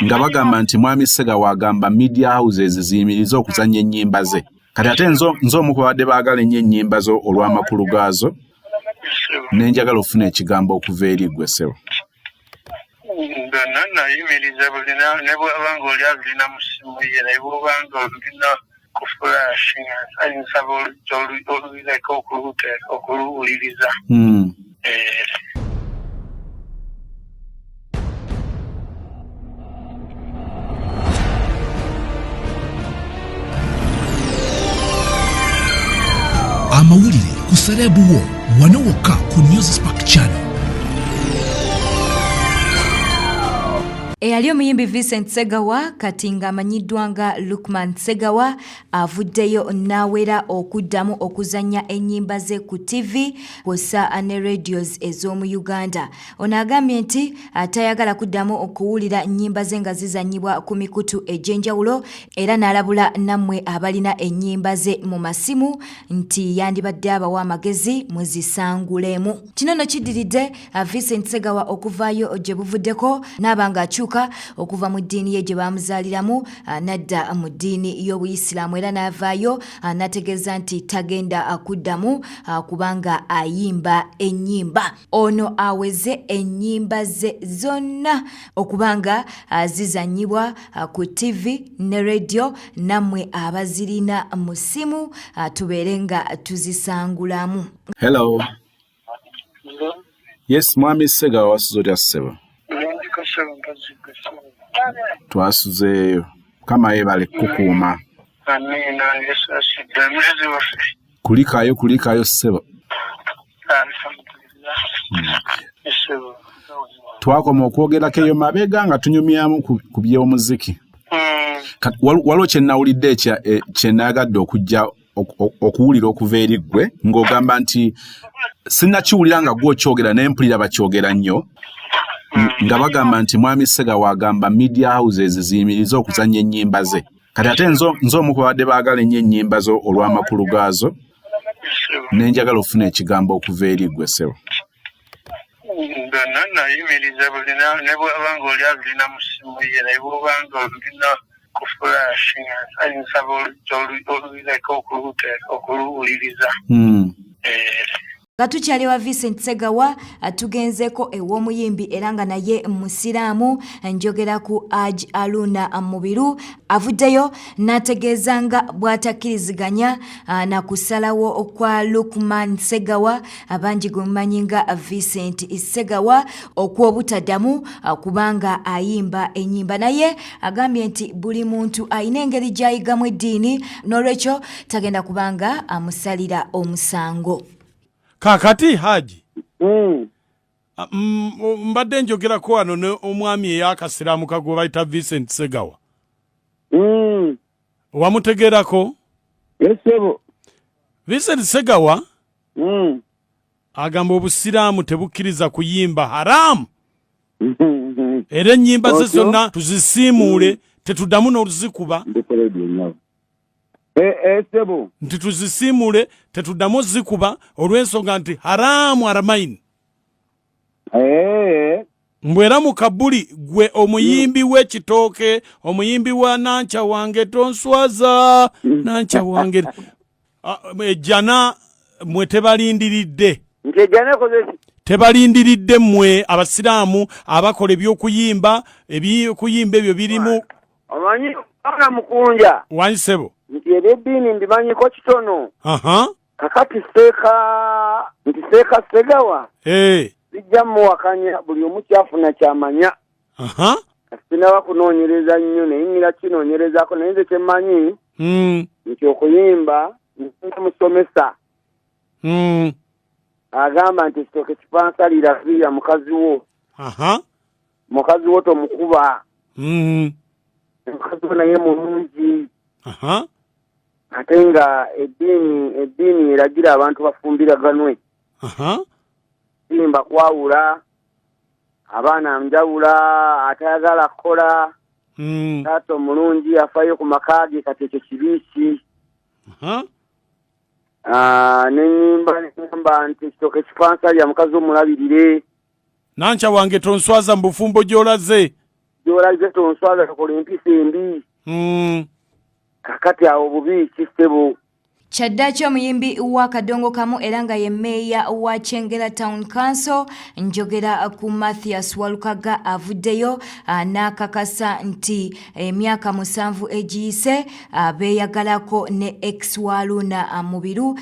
nga bagamba nti mwami Sega wagamba media houses ziyimiriza okuzanya ennyimba ze. Kati ate nzo omu ku babadde baagala ennyo ennyimba zo olw'amakulu gaazo nenjagala ofuna ekigambo okuva eri ggwe ssebo. Nayimiriza bulina ne bw'abanga oli alina mu ssimu ye naye bw'obanga olina ku flash nsaba olulireko okuluwuliriza. Amawulire ku Serebuwo wano wokka ku News Spark Channel. Eyali omuyimbi Vincent Segawa kati nga amanyiddwa nga Lukman Segawa avuddeyo n'awera okuddamu okuzanya ennyimba ze ku TV kw'ossa ne radios ez'omu Uganda. Ono agambye nti atayagala kuddamu okuwulira ennyimba ze nga zizanyibwa ku mikutu egy'enjawulo era n'alabula nammwe abalina ennyimba ze mu masimu nti yandibadde abawa amagezi muzisangulemu. Kino no kiddiridde Vincent Segawa okuvaayo gye buvuddeko n'abanga akyuka okuva mu ddiini ye gye baamuzaaliramu nadda mu ddiini y'Obuyisiraamu era n'avaayo n'ategeeza nti tagenda kuddamu kubanga ayimba ennyimba. Ono aweze ennyimba ze zonna okubanga zizanyibwa ku TV ne radio nammwe abazirina mu ssimu tubeere nga tuzisangulamu. Hello. Yes, mwami Sega wasuze otya ssebo? Twasuzeeyo kama yebale kukuuma. Amina Yesu asidde mwezi waffe. Kulikayo ssebo. Twakoma okwogerako eyo mabega nga tunyumyamu ku by'omuziki. Waliwo kye nawulidde kye naagadde okujja okuwulira okuva eri ggwe ng'ogamba nti sinnakiwulira nga gw'okyogera naye mpulira bakyogera nnyo nga bagamba nti mwami Sega wagamba media houses ziyimiriza okuzanya ennyimba ze. Kati ate nzo omu ku babadde baagala ennyo ennyimba zo olw'amakulu gaazo nenjagala ofuna ekigambo okuva eri ggwe ssebo. Nayimiriza bulina ne bw'abanga oli alina mu ssimu ye naye bw'obanga olina ku flash nsaba olulireko okuluwuliriza. Katukyali wa Vincent Segawa tugenzeeko ew'omuyimbi era nga naye musiraamu njogera ku Aj Aluna Mubiru avuddeyo n'ategeeza nga bw'atakkiriziganya na kusalawo kwa Lukman Segawa abangi gumumanyi nga Vincent Segawa okw'obutaddamu kubanga ayimba ennyimba. Naye agambye nti buli muntu ayina engeri gy'ayigamu eddiini n'olwekyo tagenda kubanga amusalira omusango. Kakati Haji mbadde njogerako wano ne omwami ey'akasiraamu kagwe bayita Vincent Segawa. Wamutegerako? Yesebo. Vincent Segawa agamba obusiraamu tebukkiriza kuyimba haramu. Era ennyimba ze zonna tuzisiimuule tetuddamu n'oluzikuba. Sebo. Nti tuzisiimule tetuddamu zikuba olw'ensonga nti haramu aramaini. Mbwera mu kabuli gwe omuyimbi w'ekitooke omuyimbi wa nancha wange tonswaza nancha wange ejjana mwe tebalindiridde. Tebalindiridde mmwe abasiraamu abakola ebyokuyimba ebyo birimu. Omanyi ana mukunja. Wansebo. Nti eddiini ndimanyiko kitono. Kakati Seeka Segawa. Bijja muwakanya buli omu kyafuna kyamanya. Sinaba kunoonyereza nnyo nayimira kinoonyerezaako naye nze kyemmanyi nti okuyimba musomesa. Agamba nti ekitooke kipansalira viya mukazi wo. Mukazi wo tomukuba. Mukazi wo naye mulungi. Ate nga eddiini eragira abantu bafumbiraganwe. Simba kwawula abaana njawula atayagala kukola tato mulungi afayo ku makaage kati ekyo kibiiki. Nenyimba nti ekitooke kifansalya mukazi omulabirire. Nancha wange tonswaza mu bufumbo gy'olaze. gyolaze tonswaza kakola empisa embi kakati awo bubi kisebo. Kyaddaaki omuyimbi wa Kadongo Kamu era nga ye meeya wa Kyengera Town Council njogera ku Mathias Walukaga avuddeyo n'akakasa nti emyaka 7 egiyise beeyagalako ne ex Waluna Mubiru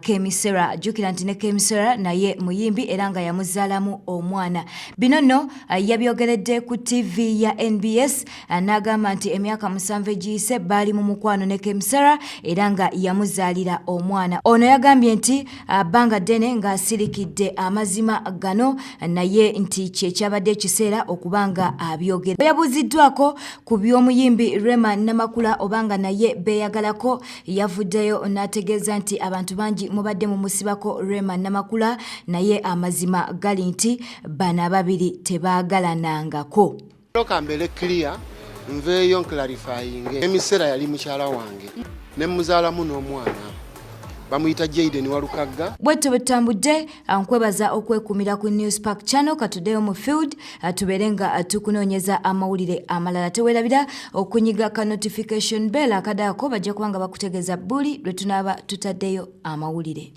KEMI Sera. Ajjukira nti ne KEMI Sera naye muyimbi era nga yamuzaalamu omwana. Bino nno yabyogeredde ku TV ya NBS n'agamba nti emyaka 7 egiyise baali mu mukwano ne KEMI Sera era nga yamuzaala omwana. Ono yagambye nti banga ddene ng'asirikidde amazima gano naye nti kyekyabadde ekiseera okubanga abyogera. Yabuziddwako ku by'omuyimbi Rema Namakula obanga naye beeyagalako yavuddeyo n'ategeeza nti abantu bangi mubadde mumusibako Rema Namakula naye amazima gali nti bano ababiri tebaagalanangako. Lokambere clear nveeyo clarifying emisera yali mukyala wange ne muzaalamu n'omwana bamuyita Jaden Walukaga. Bwetto butambudde nkwebaza okwekumira ku News Park Channel katuddeyo mu field tubeere nga tukunoonyeza amawulire amalala. Teweerabira okunyiga ka notification bell akadaako bajja kubanga bakutegeeza buli lwe tunaaba tutaddeyo amawulire.